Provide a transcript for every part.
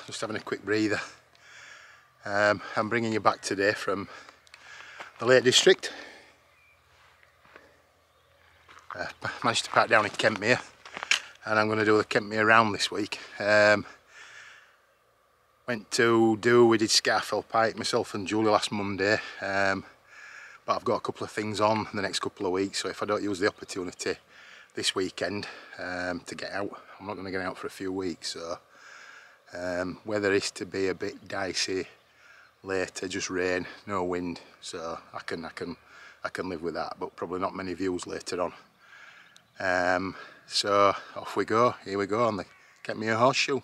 Just having a quick breather. I'm bringing you back today from the Lake District. Managed to park down in Kentmere, and I'm going to do the Kentmere round this week. We did Harter Pike, myself and Julie, last Monday, but I've got a couple of things on in the next couple of weeks, so if I don't use the opportunity this weekend to get out, I'm not going to get out for a few weeks. So weather is to be a bit dicey later, just rain, no wind, so I can live with that, but probably not many views later on. So off we go. Here we go on the Kentmere Horseshoe.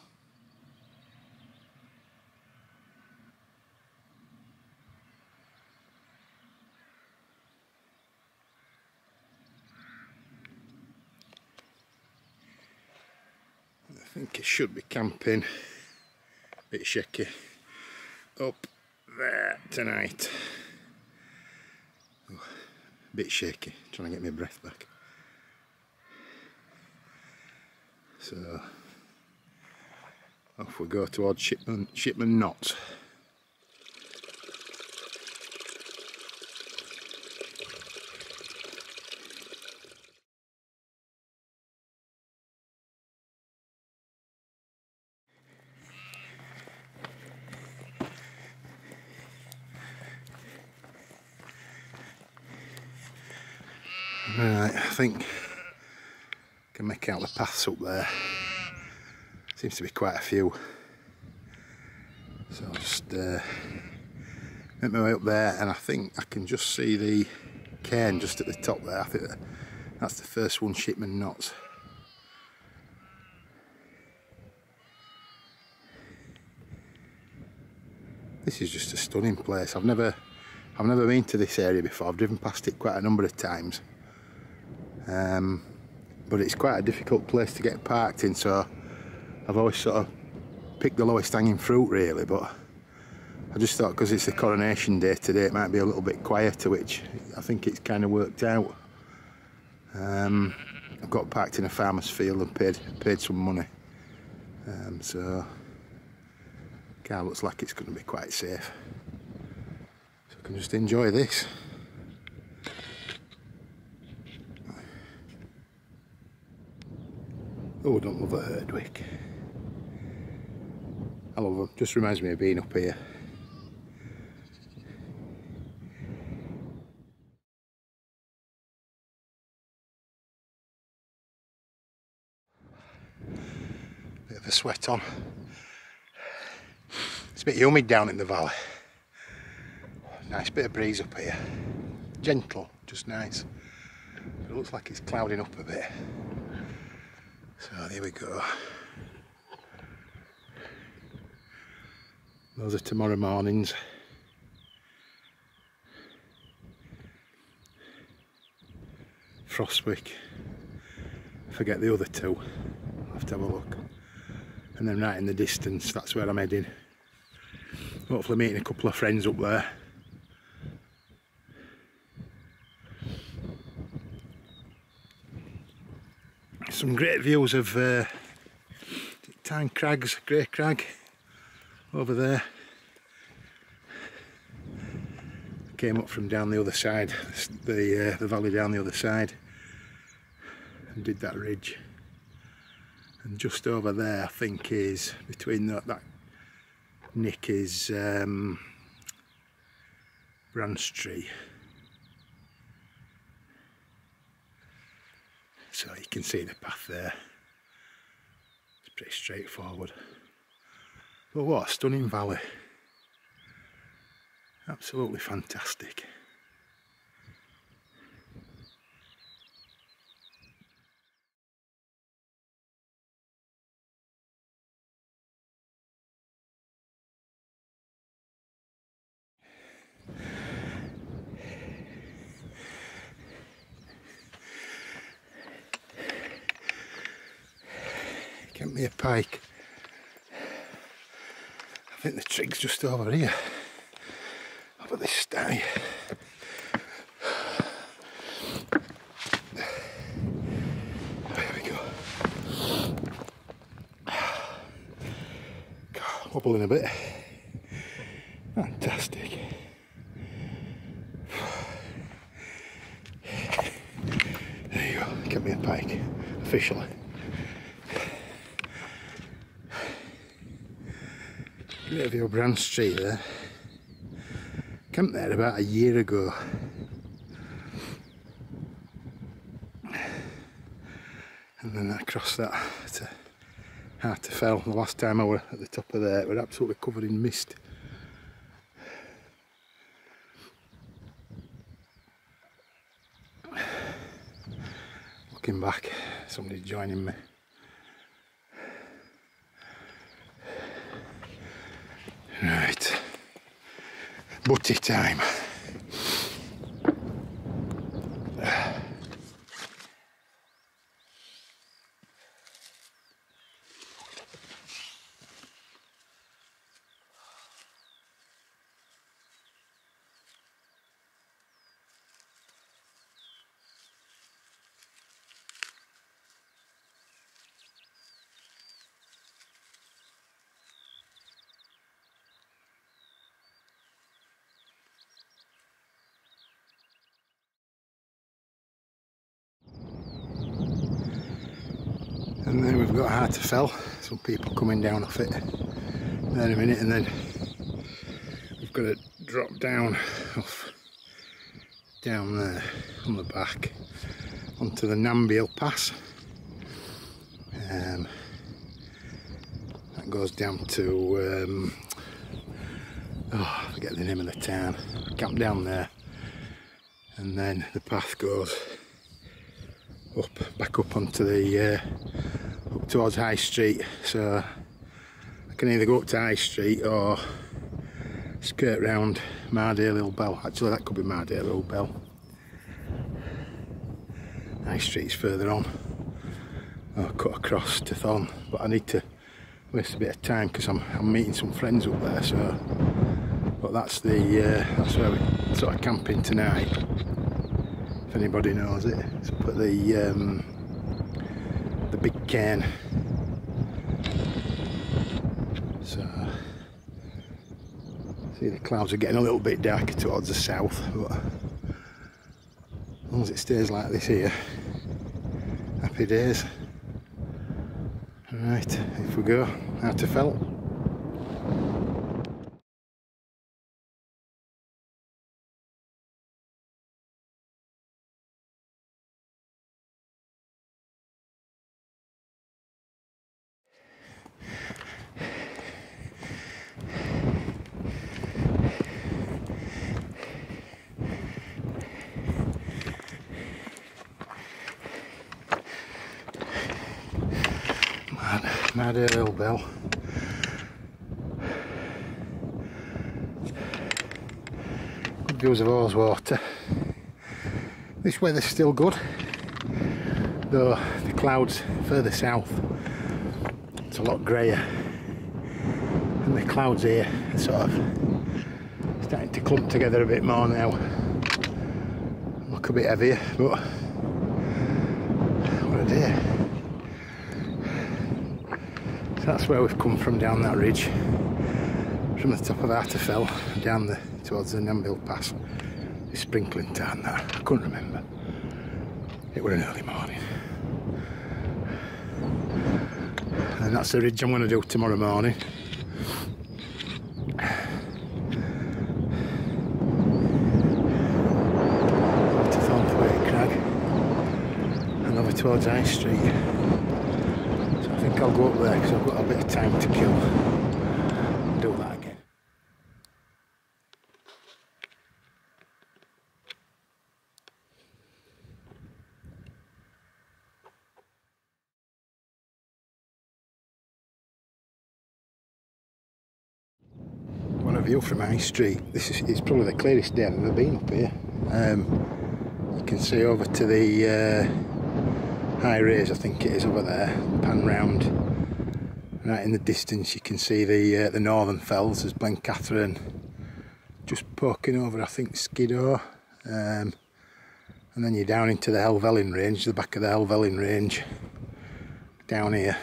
I think it should be camping, a bit shaky, up there tonight. Oh, a bit shaky, trying to get my breath back. So off we go towards Shipman Knott. Right, I think I can make out the paths up there. Seems to be quite a few. So I'll just make my way up there, and I think I can just see the cairn just at the top there. I think that's the first one, Shipman Knott. This is just a stunning place. I've never been to this area before. I've driven past it quite a number of times. But it's quite a difficult place to get parked in, so I've always sort of picked the lowest hanging fruit really, but I just thought because it's the coronation day today it might be a little bit quieter, which I think it's kind of worked out. I've got parked in a farmer's field and paid some money, so car looks like it's going to be quite safe, so I can just enjoy this. Oh, I don't love a Herdwick. I love them, just reminds me of being up here. Bit of a sweat on. It's a bit humid down in the valley. Nice bit of breeze up here. Gentle, just nice. But it looks like it's clouding up a bit. So there we go. Those are tomorrow mornings. Froswick. Forget the other two. I'll have to have a look. And then right in the distance, that's where I'm heading. Hopefully meeting a couple of friends up there. Some great views of Tarn Crags, Grey Crag over there. Came up from down the other side, the valley down the other side, and did that ridge. And just over there, I think, is between that nick is branch tree. So you can see the path there. It's pretty straightforward. But what a stunning valley. Absolutely fantastic. Kentmere Pike. I think the trig's just over here, over this stye. There we go. God, wobbling a bit. Fantastic. There you go, Kentmere Pike, officially. Bit of your Brand Street there. Camped there about a year ago. And then I crossed that to Harter Fell. The last time I were at the top of there, it was absolutely covered in mist. Looking back, somebody's joining me. Right, butty time. And then we've got Harter Fell, some people coming down off it there in a minute, and then we've got to drop down off down there on the back onto the Mardale Pass. That goes down to I forget the name of the town. Camp down there, and then the path goes back up onto the up towards High Street. So I can either go up to High Street or skirt round Mardale Ill Bell. Actually, that could be Mardale Ill Bell. High Street's further on. I'll cut across to Thorn, but I need to waste a bit of time because I'm meeting some friends up there. So, but that's that's where we're sort of camping tonight. If anybody knows it, it's up at the big cairn. So see, the clouds are getting a little bit darker towards the south, but as long as it stays like this here, happy days. Right, if we go Harter Fell. Mardale Ill Bell. Good views of Haweswater. This weather's still good, though the clouds further south, it's a lot greyer, and the clouds here are sort of starting to clump together a bit more now. Look a bit heavier, but what a day. That's where we've come from, down that ridge, from the top of Harter Fell down towards the Mardale Pass. The Sprinkling Tarn, that I couldn't remember. It was an early morning, and that's the ridge I'm going to do tomorrow morning. Over to Thornthwaite Crag and over towards High Street. I think I'll go up there because I've got a bit of time to kill and do that again. What a view from High Street. It's probably the clearest day I've ever been up here. You can see over to the high raise, I think it is over there, pan round. Right in the distance you can see the northern fells. There's Blencathra just poking over, I think, Skiddaw, and then you're down into the Helvellyn range, the back of the Helvellyn range down here.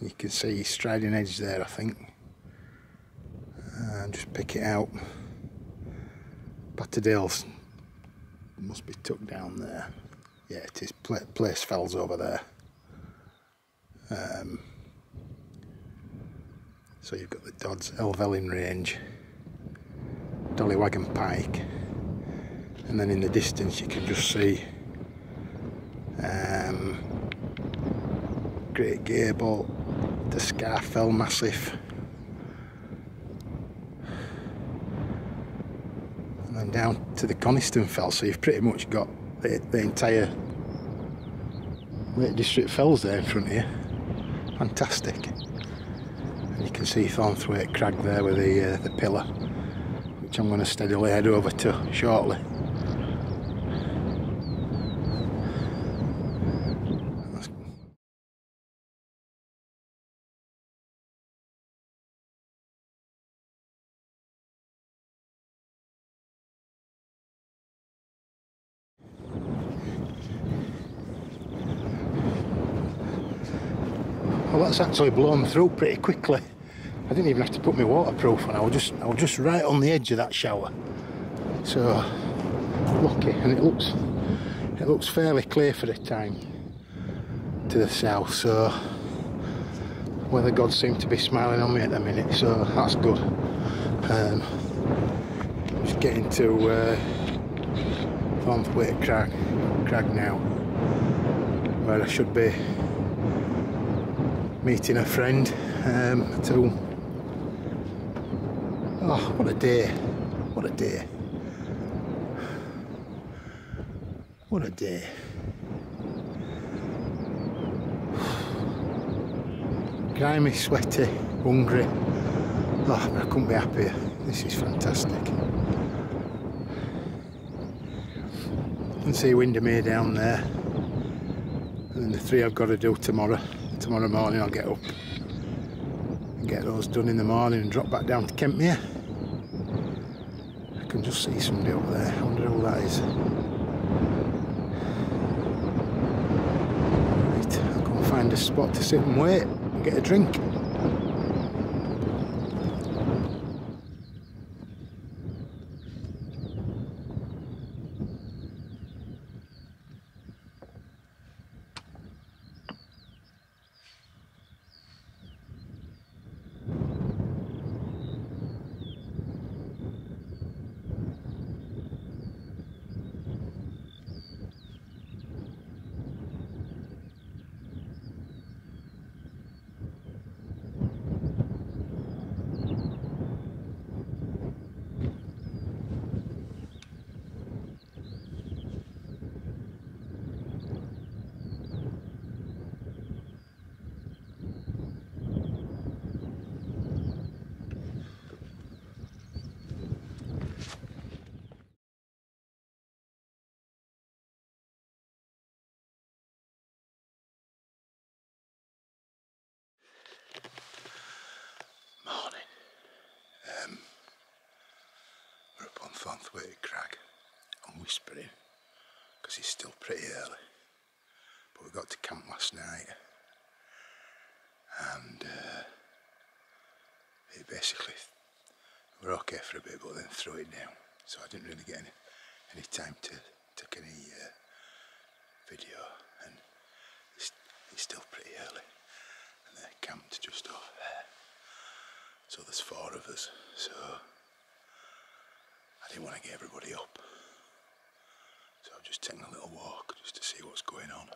You can see Striding Edge there, I think. and just pick it out. Patterdale's must be tucked down there. Yeah, it is. Place Fell's over there. So you've got the Dodds Elvelin range, Dollywagon Pike, and then in the distance you can just see Great Gable, the Harter Fell Massif, and then down to the Coniston Fell. So you've pretty much got the entire Lake District Fells there in front of you. Fantastic. And you can see Thornthwaite Crag there with the pillar, which I'm going to steadily head over to shortly. Well, that's actually blown through pretty quickly. I didn't even have to put my waterproof on. I was just right on the edge of that shower. So lucky, and it looks fairly clear for the time to the south. So weather gods seem to be smiling on me at the minute. So that's good. Just getting to Thornthwaite Crag now, where I should be meeting a friend to... Oh, what a day, what a day, what a day. Grimy, sweaty, hungry. Oh, but I couldn't be happier. This is fantastic. You can see Windermere down there. And then the three I've got to do tomorrow. Tomorrow morning I'll get up and get those done in the morning and drop back down to Kentmere. I can just see somebody up there. I wonder who that is. Right, I'll go and find a spot to sit and wait and get a drink. We're up on Thornthwaite Crag. I'm whispering because it's still pretty early, but we got to camp last night and it basically, we were okay for a bit but then threw it down, so I didn't really get any time to take any video, and it's still pretty early and they're camped just over there, so there's 4 of us, so I didn't want to get everybody up, so I've just taken a little walk just to see what's going on.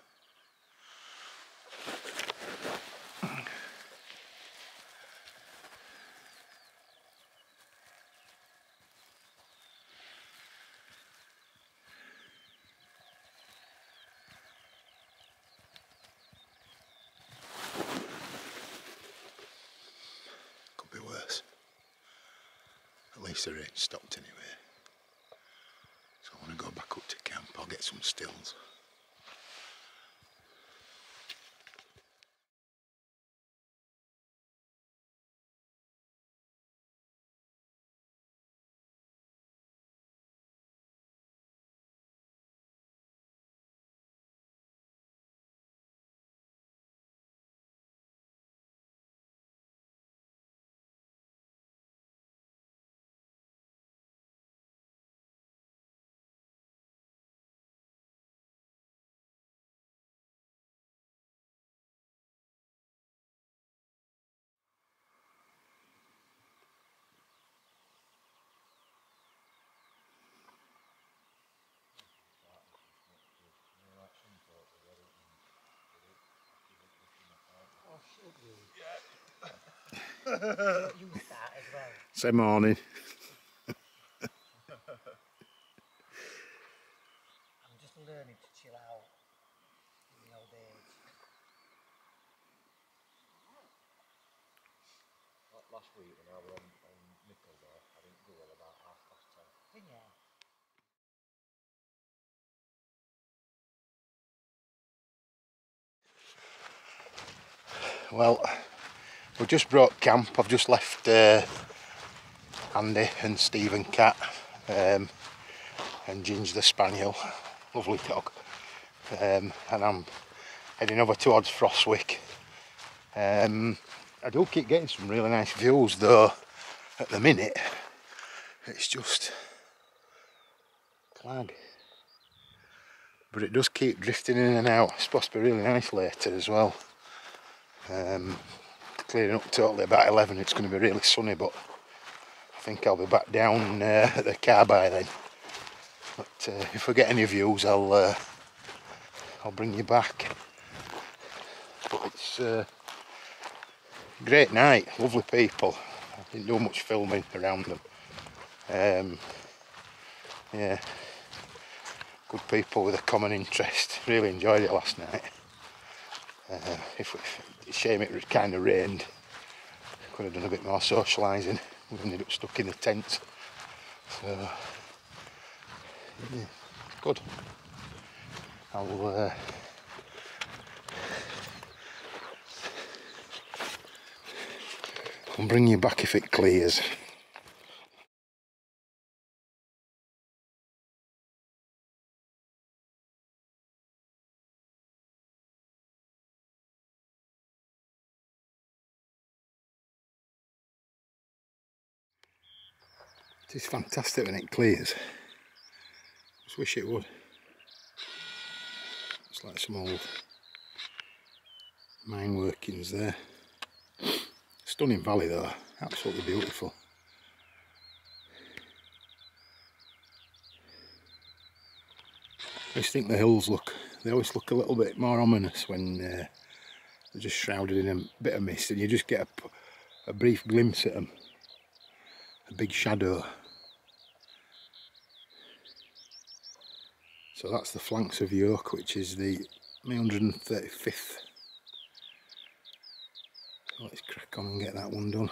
Could be worse. At least the rain stopped anyway. So I want to go back up to camp. I'll get some stills. Say morning. I'm just learning to chill out in the old age. Last week when I was on Mickledore, I didn't go well about 10:30. Didn't you? Well, we've just brought camp. I've just left Andy and Stephen Cat and Ginger the Spaniel, lovely dog, and I'm heading over towards Froswick. I do keep getting some really nice views though. At the minute it's just clag, but it does keep drifting in and out. It's supposed to be really nice later as well. Clearing up totally about 11. It's going to be really sunny, but I think I'll be back down at the car by then. But if I get any views, I'll bring you back. But it's a great night, lovely people. I didn't do much filming around them. Yeah, good people with a common interest. Really enjoyed it last night. It's a shame it kind of rained. Could have done a bit more socialising. We ended up stuck in the tent. So, yeah, good. I'll bring you back if it clears. It is fantastic when it clears. Just wish it would. It's like some old mine workings there. Stunning valley though, absolutely beautiful. I just think the hills they always look a little bit more ominous when they're just shrouded in a bit of mist and you just get a brief glimpse at them. A big shadow. So that's the flanks of Yoke, which is the 135th. So let's crack on and get that one done.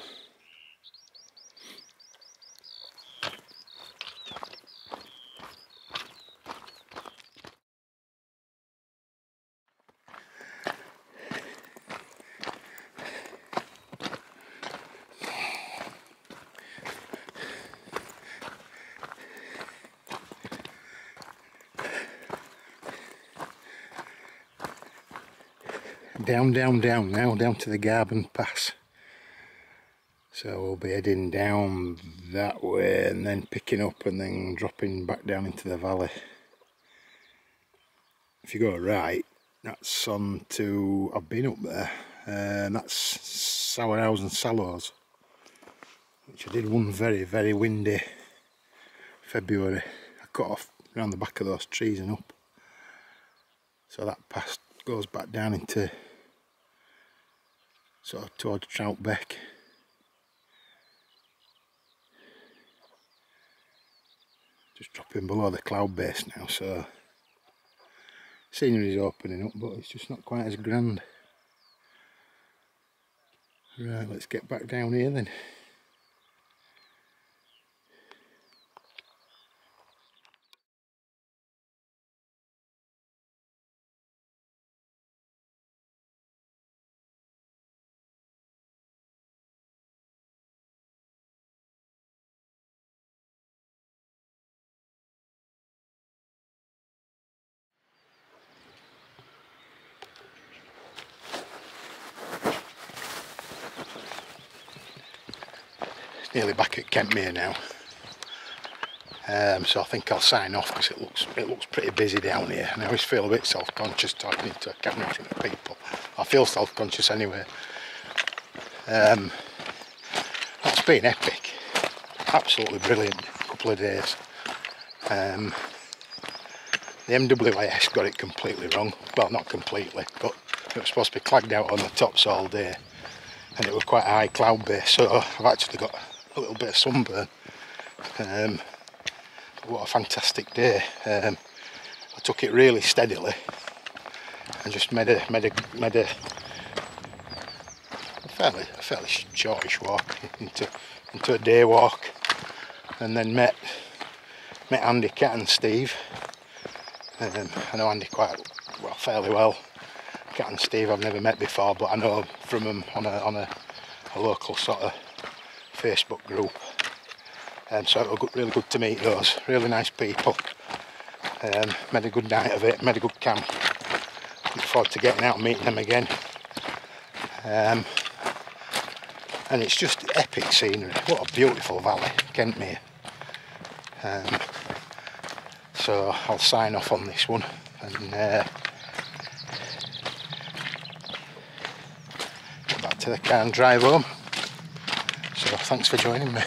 Down now, down to the Garben Pass. So we'll be heading down that way and then picking up and then dropping back down into the valley. If you go right, that's on to, I've been up there, and that's Sourhouse and Sallows, which I did one very windy February. I cut off around the back of those trees and up. So that pass goes back down into sort of towards Troutbeck. Just dropping below the cloud base now, so scenery is opening up, but it's just not quite as grand. Right, let's get back down here then. Nearly back at Kentmere now, so I think I'll sign off because it looks pretty busy down here, and I always feel a bit self-conscious talking to a camera in front of people. I feel self-conscious anyway. That's been epic, absolutely brilliant couple of days. The MWIS got it completely wrong. Well, not completely, but it was supposed to be clagged out on the tops all day. and it was quite a high cloud base, so I've actually got a little bit of sunburn. What a fantastic day. I took it really steadily and just made a fairly shortish walk into a day walk, and then met Andy, Cat and Steve. I know Andy fairly well. Cat and Steve I've never met before, but I know from them on a local sort of Facebook group. So it was really good to meet those, really nice people. Made a good night of it, made a good camp. Look forward to getting out and meeting them again. And it's just epic scenery. What a beautiful valley, Kentmere. So I'll sign off on this one and get back to the car and drive home. So thanks for joining me.